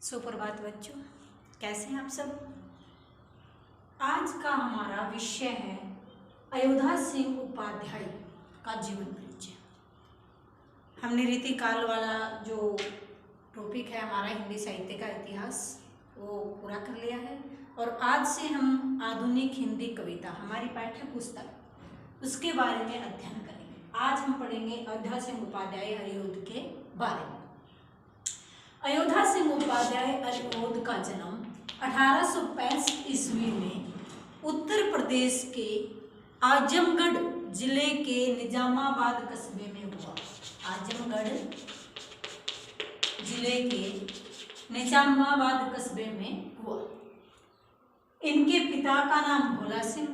सुप्रभात बच्चों, कैसे हैं आप सब। आज का हमारा विषय है अयोध्या सिंह उपाध्याय का जीवन परिचय। हमने रीतिकाल वाला जो टॉपिक है हमारा हिंदी साहित्य का इतिहास वो पूरा कर लिया है और आज से हम आधुनिक हिंदी कविता हमारी पाठ्य पुस्तक उसके बारे में अध्ययन करेंगे। आज हम पढ़ेंगे अयोध्या सिंह उपाध्याय हरिऔध के बारे में। अयोध्या सिंह उपाध्याय हरिऔध का जन्म 1865 ईस्वी में उत्तर प्रदेश के आजमगढ़ जिले के निजामाबाद कस्बे में हुआ। आजमगढ़ जिले के निजामाबाद कस्बे में हुआ। इनके पिता का नाम भोला सिंह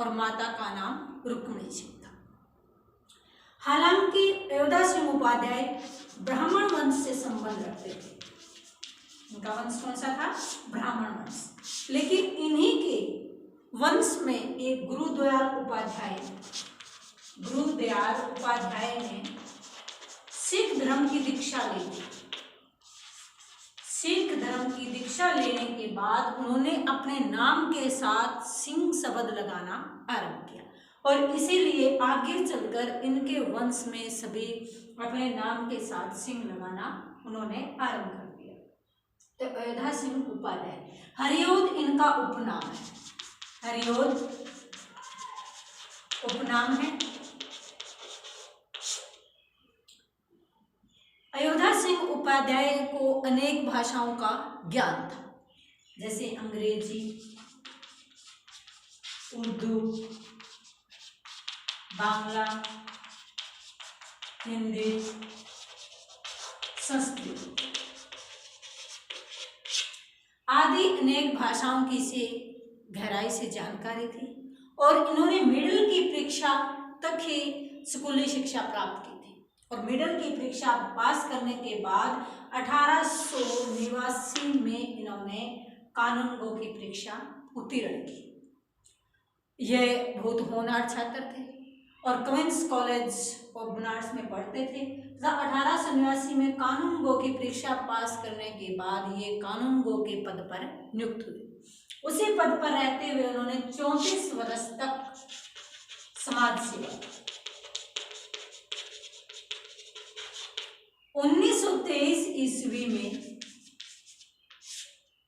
और माता का नाम रुक्मिणी सिंह था। हालांकि अयोध्या सिंह उपाध्याय ब्राह्मण वंश से संबंध रखते थे। उनका वंश कौन सा था? ब्राह्मण वंश। लेकिन इन्हीं के वंश में एक गुरुदयाल उपाध्याय ने सिख धर्म की दीक्षा ली थी। सिख धर्म की दीक्षा लेने के बाद उन्होंने अपने नाम के साथ सिंह शब्द लगाना आरंभ किया और इसीलिए आगे चलकर इनके वंश में सभी अपने नाम के साथ सिंह लगाना उन्होंने आरंभ कर दिया। तो अयोध्या सिंह उपाध्याय, हरिऔध इनका उपनाम है। हरिऔध उपनाम है। अयोध्या सिंह उपाध्याय को अनेक भाषाओं का ज्ञान था, जैसे अंग्रेजी, उर्दू, बांग्ला, हिंदी, संस्कृत आदि अनेक भाषाओं की से गहराई से जानकारी थी और इन्होंने मिडिल की परीक्षा तक ही स्कूली शिक्षा प्राप्त की थी और मिडिल की परीक्षा पास करने के बाद 1889 में इन्होंने कानून गो की परीक्षा उत्तीर्ण की। यह बहुत होनहार छात्र थे और क्वींस कॉलेज ऑफ बनारस में पढ़ते थे। 1889 में कानून गो की परीक्षा पास करने के बाद ये कानून गो के पद पर नियुक्त हुए। उसी पद पर रहते हुए उन्होंने 34 वर्ष तक समाज सेवा। 1923 ईस्वी में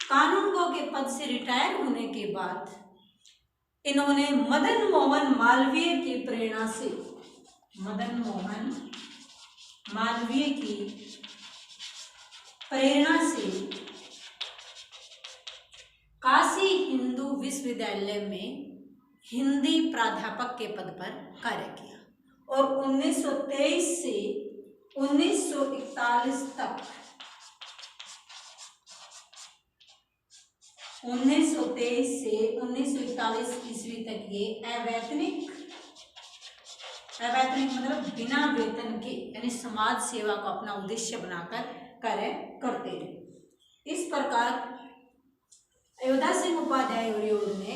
कानून गो के पद से रिटायर होने के बाद इन्होंने मदन मोहन मालवीय की प्रेरणा से काशी हिंदू विश्वविद्यालय में हिंदी प्राध्यापक के पद पर कार्य किया और 1923 से 1941 तक 1923 से 1941 ईस्वी तक ये अवैतनिक मतलब बिना वेतन के यानी समाज सेवा को अपना उद्देश्य बनाकर कार्य करते रहे। इस प्रकार अयोध्या सिंह उपाध्याय हरिऔध ने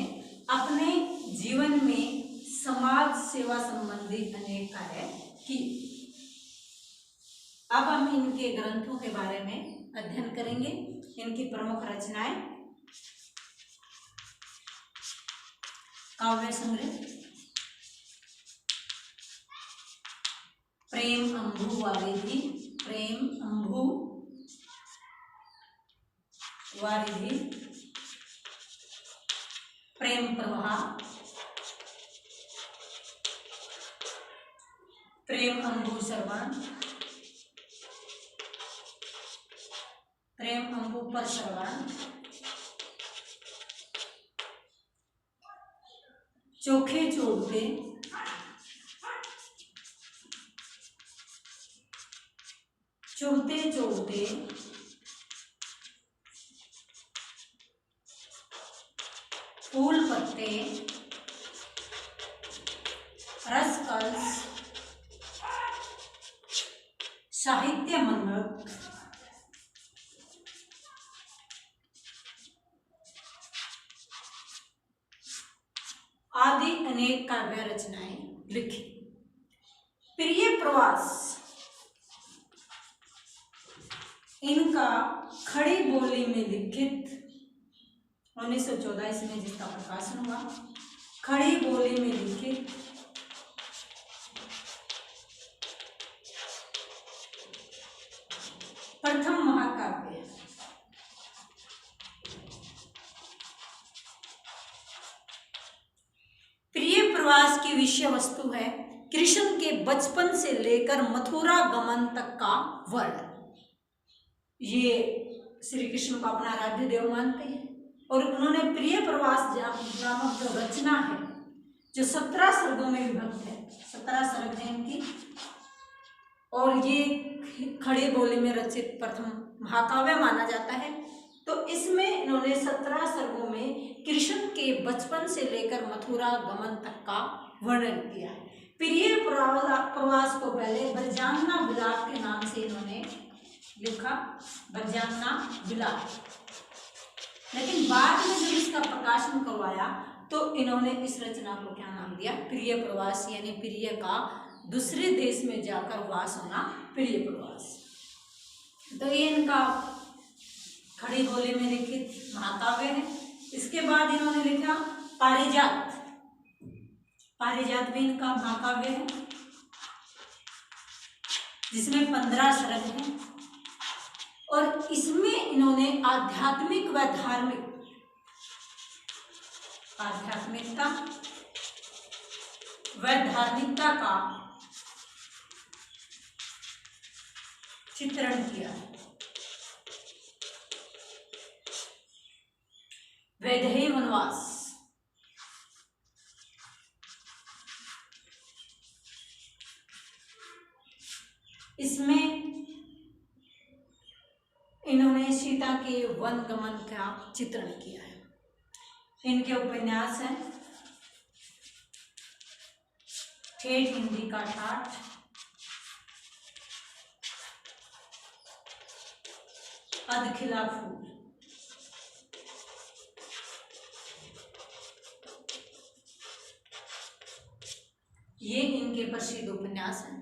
अपने जीवन में समाज सेवा संबंधी अनेक कार्य किए। अब हम इनके ग्रंथों के बारे में अध्ययन करेंगे। इनकी प्रमुख रचनाएं: काव्य संग्रह, प्रेम अंबु वारिधि, प्रेम प्रवाह, प्रेम अंबु श्रवण, प्रेम अंबु पर श्रवण, चोखे चोड़ते, चुड़ते चोड़ते, फूल पत्ते, रस कलश, साहित्य मंडप, आदि अनेक काव्य रचनाएं लिखी। प्रिय प्रवास इनका खड़ी बोली में लिखित 1914 इसमें जिसका प्रकाशन हुआ, खड़ी बोली में लिखित प्रथम महाकाव्य। प्रिय प्रवास की विषय वस्तु है कृष्ण के बचपन से लेकर मथुरा गमन तक का वर्णन। ये श्री कृष्ण को अपना आराध्य देव मानते हैं और उन्होंने प्रिय प्रवास नामक जो रचना है, जो 17 सर्गों में विभक्त है, 17 सर्ग हैं इनकी, और ये खड़ी बोली में रचित प्रथम महाकाव्य माना जाता है। तो इसमें इन्होंने 17 सर्गों में कृष्ण के बचपन से लेकर मथुरा गमन तक का वर्णन किया है। प्रिय प्रवास को पहले ब्रजांगना विलाप के नाम से इन्होंने लिखा, ब्रजांगना विलाप, लेकिन बाद में जब इसका प्रकाशन करवाया तो इन्होंने इस रचना को क्या नाम दिया, प्रिय प्रवास, यानी प्रिय का दूसरे देश में जाकर वास होना प्रिय प्रवास। तो ये इनका खड़ी बोली में लिखित महाकाव्य है। इसके बाद इन्होंने लिखा पारिजात। पारिजात भी इनका महाकाव्य है जिसमें 15 सर्ग हैं और इसमें इन्होंने आध्यात्मिक व धार्मिक, आध्यात्मिकता व धार्मिकता का चित्रण किया है। वैदेही वनवास, इसमें इन्होंने सीता के वन गमन का चित्रण किया है। इनके उपन्यास हैं ठेठ हिंदी का ठाठ, अधखिला फूल, ये इनके प्रसिद्ध उपन्यास हैं।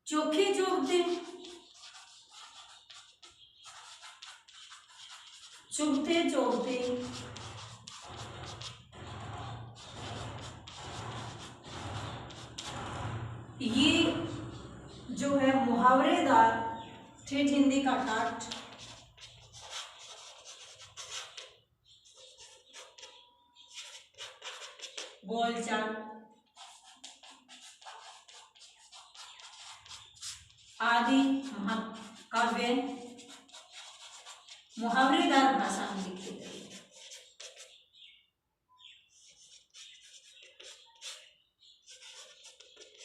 चोखे चोखते, चुभते चोभते, ये जो है मुहावरेदार ठेठ हिंदी का ठाठ, बोलचाल आदि महाकाव्य मुहावरेदार भाषा में लिखे गए।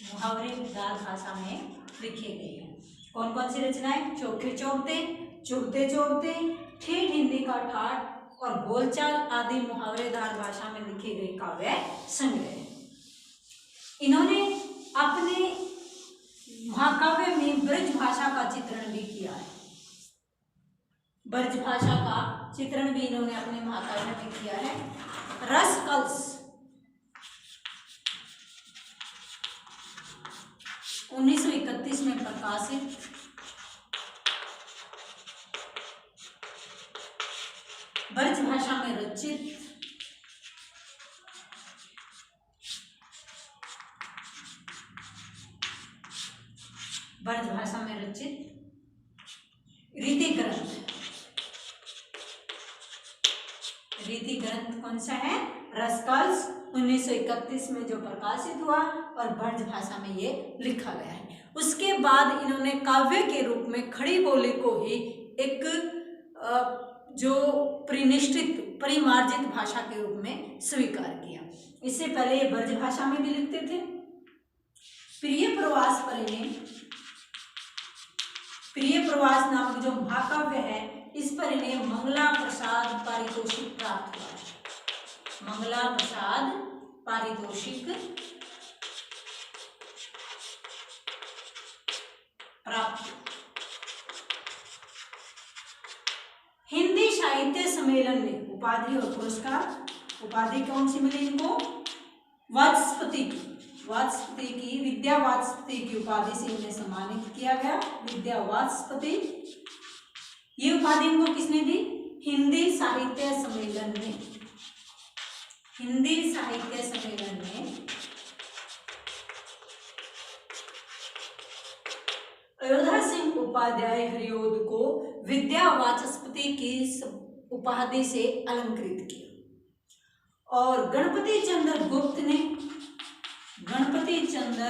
मुहावरेदार भाषा में लिखे गए हैं। कौन कौन सी रचनाएं? चोखे चोभते, चुभते चोभते, ठेठ हिंदी का ठाठ और बोलचाल आदि मुहावरेदार भाषा में लिखे गए काव्य संग्रह। इन्होंने अपने महाकाव्य में ब्रज भाषा का चित्रण भी किया है। ब्रज भाषा का चित्रण भी इन्होंने अपने महाकाव्य में किया है। रस कलश 1931 में प्रकाशित, ब्रज भाषा में रचित, ब्रज भाषा में रचित रीति ग्रंथ। रीति ग्रंथ कौन सा है? रसकल्स 1931 में जो प्रकाशित हुआ और ब्रज भाषा में ये लिखा गया है। उसके बाद इन्होंने काव्य के रूप में खड़ी बोली को ही एक जो परिनिष्ठित परिमार्जित भाषा के रूप में स्वीकार किया। इससे पहले ये ब्रज भाषा में भी लिखते थे। प्रिय प्रवास पर इन्हें प्रिय प्रवास नामक जो महाकाव्य है इस पर इन्हें मंगला प्रसाद पारितोषिक प्राप्त हुआ है। मंगला प्रसाद पारितोषिक प्राप्त। हिंदी साहित्य सम्मेलन में उपाधि और पुरस्कार। उपाधि कौन सी मिली इनको? वाचस्पति वाचस्पति की, विद्या वाचस्पति की उपाधि से इन्हें सम्मानित किया गया। विद्या वाचस्पति, ये उपाधि इनको किसने दी? हिंदी साहित्य सम्मेलन में, हिंदी साहित्य सम्मेलन में अयोध्या सिंह उपाध्याय हरिओद को विद्या वाचस्पति की उपाधि से अलंकृत किया। और गणपति चंद्र गुप्त ने, गणपति चंद्र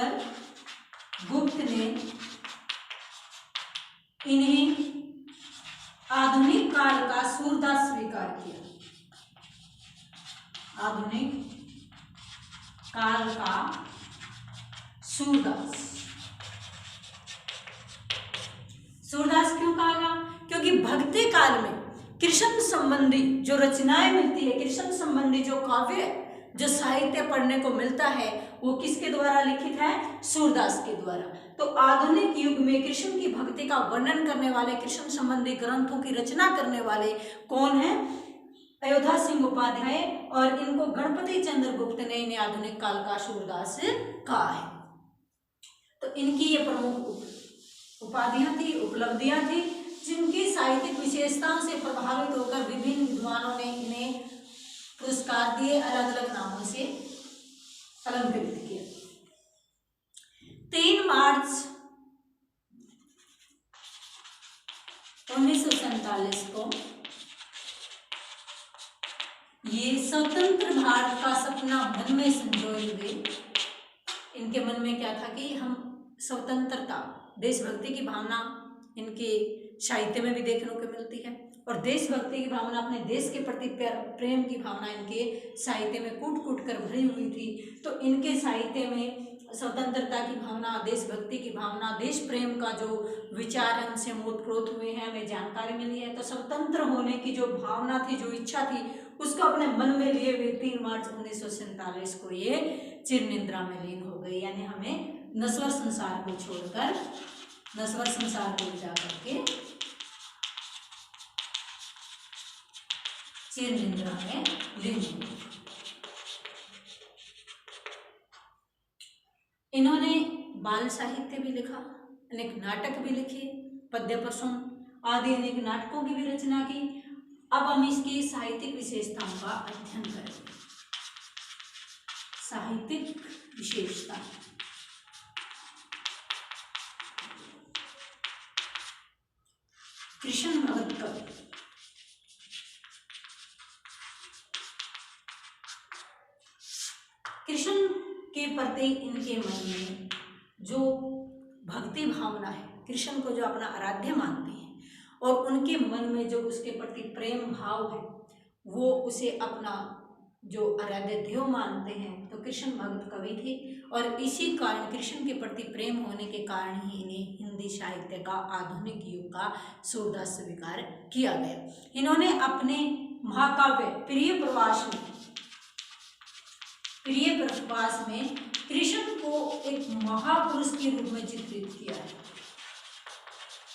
गुप्त ने इन्हें आधुनिक काल का सूरदास स्वीकार किया। आधुनिक काल का सूरदास। सूरदास क्यों कहा गया? क्योंकि भक्ति काल में कृष्ण संबंधी जो रचनाएं मिलती है, कृष्ण संबंधी जो काव्य, जो साहित्य पढ़ने को मिलता है, वो किसके द्वारा लिखित है? सूरदास के द्वारा। तो आधुनिक युग में कृष्ण की भक्ति का वर्णन करने वाले, कृष्ण संबंधी ग्रंथों की रचना करने वाले कौन है? अयोध्या सिंह उपाध्याय। और इनको गणपति चंद्र गुप्त ने इन्हें आधुनिक काल का सूरदास कहा है। तो इनकी ये प्रमुख उपाधियां थी, उपलब्धियां थी, जिनकी साहित्यिक विशेषताओं से प्रभावित होकर विभिन्न विद्वानों ने इन्हें पुरस्कार दिए, अलग अलग नामों से अलंकृत किया। 3 मार्च 1947 को ये स्वतंत्र भारत का सपना मन में संजोए हुए, इनके मन में क्या था कि हम स्वतंत्रता, देशभक्ति की भावना इनके साहित्य में भी देखने को मिलती है। और देशभक्ति की भावना, अपने देश के प्रति प्रेम की भावना इनके साहित्य में कूट कूट कर भरी हुई थी। तो इनके साहित्य में स्वतंत्रता की भावना, देशभक्ति की भावना, देश प्रेम का जो विचार उनसे ओतप्रोत हुए हैं, हमें जानकारी मिली है। तो स्वतंत्र होने की जो भावना थी, जो इच्छा थी, उसको अपने मन में लिए हुए 3 मार्च 1947 को ये चिरनिद्रा में लीन हो गई। यानी हमें नश्वर संसार को छोड़कर, नश्वर संसार को जाकर के चिरनिद्रा में लीन हो गई। इन्होंने बाल साहित्य भी लिखा, अनेक नाटक भी लिखे, पद्य प्रसंग आदि अनेक नाटकों की भी रचना की। अब हम इसकी साहित्यिक विशेषताओं का अध्ययन करेंगे। साहित्यिक विशेषता। कृष्ण भगत कवि। कृष्ण के प्रति इनके मन में जो भक्ति भावना है, कृष्ण को जो अपना आराध्य मानते हैं, और उनके मन में जो उसके प्रति प्रेम भाव है, वो उसे अपना जो आराध्य देव मानते हैं। तो कृष्ण भक्त कवि थे, और इसी कारण कृष्ण के प्रति प्रेम होने के कारण ही इन्हें हिंदी साहित्य का आधुनिक युग का सूरदास स्वीकार किया गया। इन्होंने अपने महाकाव्य प्रिय प्रवास में कृष्ण को एक महापुरुष के रूप में चित्रित किया है,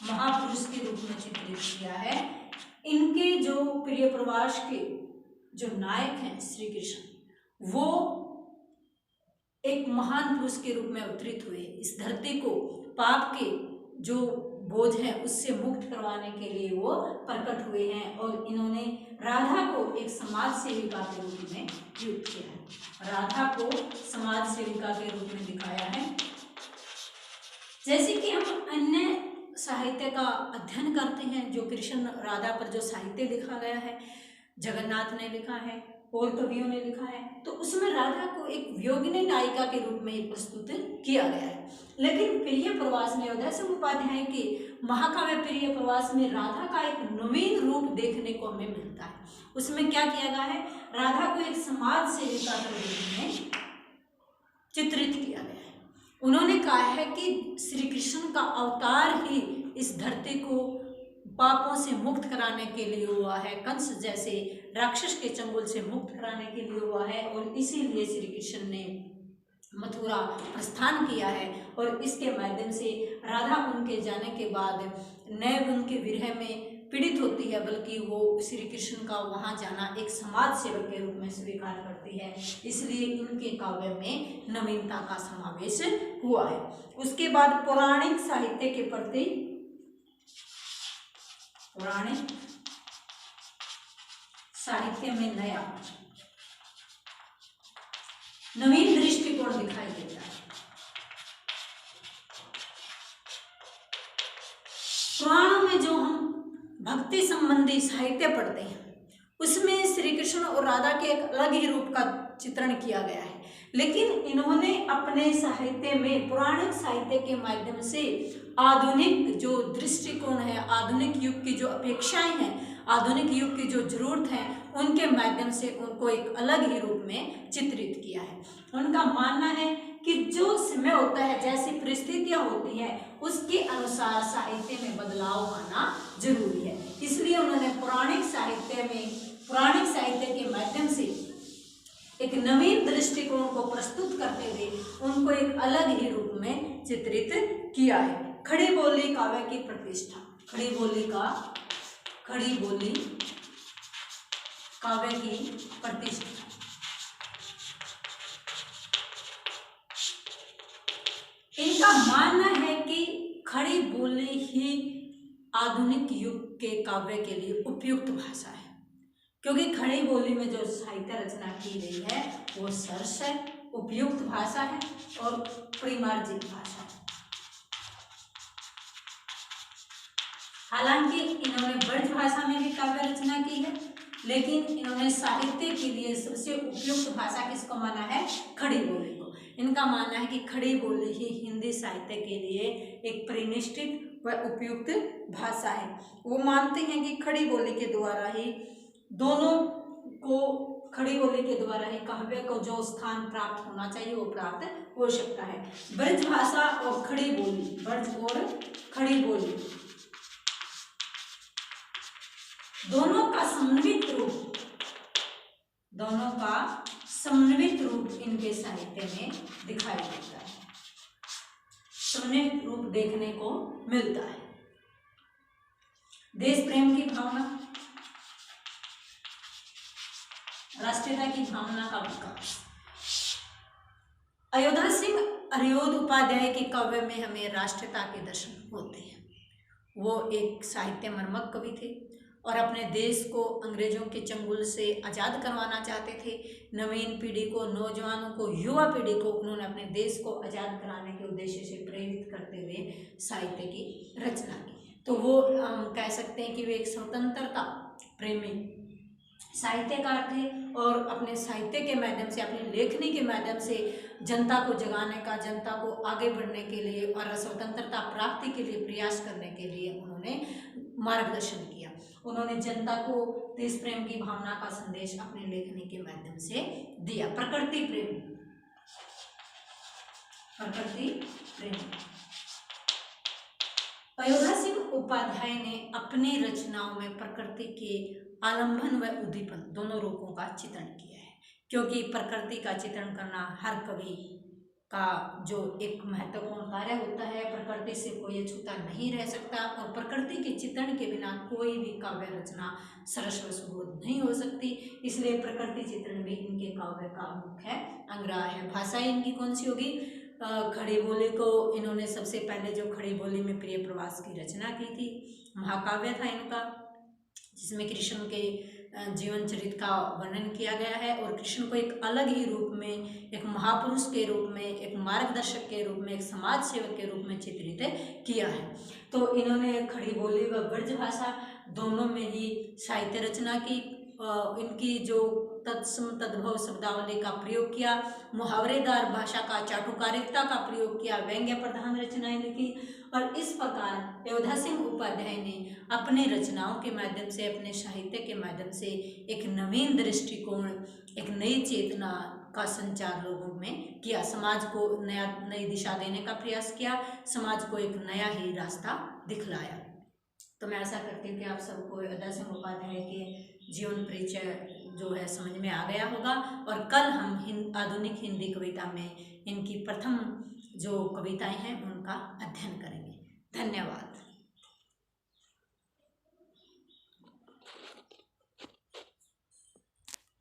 महापुरुष के रूप में चित्रित किया है। इनके जो प्रिय प्रवास के जो नायक हैं श्री कृष्ण, वो एक महान पुरुष के रूप में अवतरित हुए, इस धरती को पाप के जो बोझ है उससे मुक्त करवाने के लिए वो प्रकट हुए हैं। और इन्होंने राधा को एक समाज सेविका के रूप में युक्त किया है, राधा को समाज सेविका के रूप में दिखाया है। जैसे कि हम अन्य साहित्य का अध्ययन करते हैं, जो कृष्ण राधा पर जो साहित्य लिखा गया है, जगन्नाथ ने लिखा है और कवियों ने लिखा है, तो उसमें राधा को एक वियोगिनी नायिका के रूप में प्रस्तुत किया गया है। लेकिन प्रिय प्रवास में, अयोध्या सिंह उपाध्याय के महाकाव्य प्रिय प्रवास में राधा का एक नवीन रूप देखने को हमें मिलता है। उसमें क्या किया गया है? राधा को एक समाज सेविका के रूप में चित्रित किया गया है। उन्होंने कहा है कि श्री कृष्ण का अवतार ही इस धरती को पापों से मुक्त कराने के लिए हुआ है, कंस जैसे राक्षस के चंगुल से मुक्त कराने के लिए हुआ है, और इसीलिए श्री कृष्ण ने मथुरा प्रस्थान किया है। और इसके माध्यम से राधा उनके जाने के बाद नए उनके विरह में पीड़ित होती है, बल्कि वो श्री कृष्ण का वहाँ जाना एक समाज सेवक के रूप में स्वीकार करती है। इसलिए इनके काव्य में नवीनता का समावेश हुआ है। उसके बाद पौराणिक साहित्य के प्रति पौराणिक साहित्य में नया नवीन दृष्टिकोण दिखाई देता है। पुराणों में जो हम भक्ति संबंधी साहित्य पढ़ते हैं उसमें श्री कृष्ण और राधा के एक अलग ही रूप का चित्रण किया गया है, लेकिन इन्होंने अपने साहित्य में पौराणिक साहित्य के माध्यम से आधुनिक जो दृष्टिकोण है, आधुनिक युग की जो अपेक्षाएं हैं, आधुनिक युग की जो जरूरत है, उनके माध्यम से उनको एक अलग ही रूप में चित्रित किया है। उनका मानना है कि जो समय होता है, जैसी परिस्थितियां होती है, उसके अनुसार साहित्य में बदलाव आना जरूरी है। इसलिए उन्होंने पौराणिक साहित्य के माध्यम से एक नवीन दृष्टिकोण को प्रस्तुत करते हुए उनको एक अलग ही रूप में चित्रित किया है। खड़ी बोली काव्य की प्रतिष्ठा, खड़ी बोली काव्य की प्रतिष्ठा। इनका मानना है कि खड़ी बोली ही आधुनिक युग के काव्य के लिए उपयुक्त भाषा है, क्योंकि खड़ी बोली में जो साहित्य रचना की गई है वो सरस है, उपयुक्त भाषा है और परिमार्जित भाषा है। हालांकि इन्होंने ब्रज भाषा में भी काव्य रचना की है, लेकिन इन्होंने साहित्य के लिए सबसे उपयुक्त भाषा किसको माना है? खड़ी बोली को। इनका मानना है कि खड़ी बोली ही हिंदी साहित्य के लिए एक प्रतिष्ठित व उपयुक्त भाषा है। वो मानते हैं कि खड़ी बोली के द्वारा ही काव्य को जो स्थान प्राप्त होना चाहिए वो प्राप्त हो सकता है। ब्रज भाषा और खड़ी बोली, ब्रज और खड़ी बोली दोनों का समन्वित रूप इनके साहित्य में दिखाई देता है, समन्वित रूप देखने को मिलता है। देश प्रेम की भावना, राष्ट्रीयता की भावना का विकास। अयोध्या सिंह अरियोध उपाध्याय के काव्य में हमें राष्ट्रीयता के दर्शन होते हैं। वो एक साहित्य मर्मज्ञ कवि थे और अपने देश को अंग्रेजों के चंगुल से आज़ाद करवाना चाहते थे। नवीन पीढ़ी को, नौजवानों को, युवा पीढ़ी को उन्होंने अपने देश को आज़ाद कराने के उद्देश्य से प्रेरित करते हुए साहित्य की रचना की। तो वो हम कह सकते हैं कि वे एक स्वतंत्रता प्रेमी साहित्यकार थे और अपने साहित्य के माध्यम से, अपनी लेखनी के माध्यम से जनता को जगाने का, जनता को आगे बढ़ने के लिए और स्वतंत्रता प्राप्ति के लिए प्रयास करने के लिए उन्होंने मार्गदर्शन किया। उन्होंने जनता को देश प्रेम की भावना का संदेश अपने लेखनी के माध्यम से दिया। प्रकृति प्रेम अयोध्या सिंह उपाध्याय ने अपनी रचनाओं में प्रकृति के आलंबन व उद्दीपन दोनों रूपों का चित्रण किया है, क्योंकि प्रकृति का चित्रण करना हर कवि का जो एक महत्वपूर्ण कार्य होता है। प्रकृति से कोई अछूता नहीं रह सकता और प्रकृति के चित्रण के बिना कोई भी काव्य रचना सरस व सुबोध नहीं हो सकती। इसलिए प्रकृति चित्रण भी इनके काव्य का मुख्य अंग रहा है। भाषा इनकी कौन सी होगी? खड़ी बोली को इन्होंने सबसे पहले जो खड़ी बोली में प्रिय प्रवास की रचना की थी, महाकाव्य था इनका, जिसमें कृष्ण के जीवन चरित्र का वर्णन किया गया है और कृष्ण को एक अलग ही रूप में, एक महापुरुष के रूप में, एक मार्गदर्शक के रूप में, एक समाज सेवक के रूप में चित्रित किया है। तो इन्होंने खड़ी बोली व ब्रज भाषा दोनों में ही साहित्य रचना की। इनकी जो तत्सम तद्भव शब्दावली का प्रयोग किया, मुहावरेदार भाषा का, चाटुकारिता का प्रयोग किया, व्यंग्य प्रधान रचनाएं लिखी और इस प्रकार अयोध्या सिंह उपाध्याय ने अपनी रचनाओं के माध्यम से, अपने साहित्य के माध्यम से एक नवीन दृष्टिकोण, एक नई चेतना का संचार लोगों में किया, समाज को नई दिशा देने का प्रयास किया, समाज को एक नया ही रास्ता दिखलाया। तो मैं आशा करती हूँ कि आप सबको अयोध्या सिंह उपाध्याय के जीवन परिचय जो है समझ में आ गया होगा और कल हम आधुनिक हिंदी कविता में इनकी प्रथम जो कविताएं हैं उनका अध्ययन करेंगे। धन्यवाद।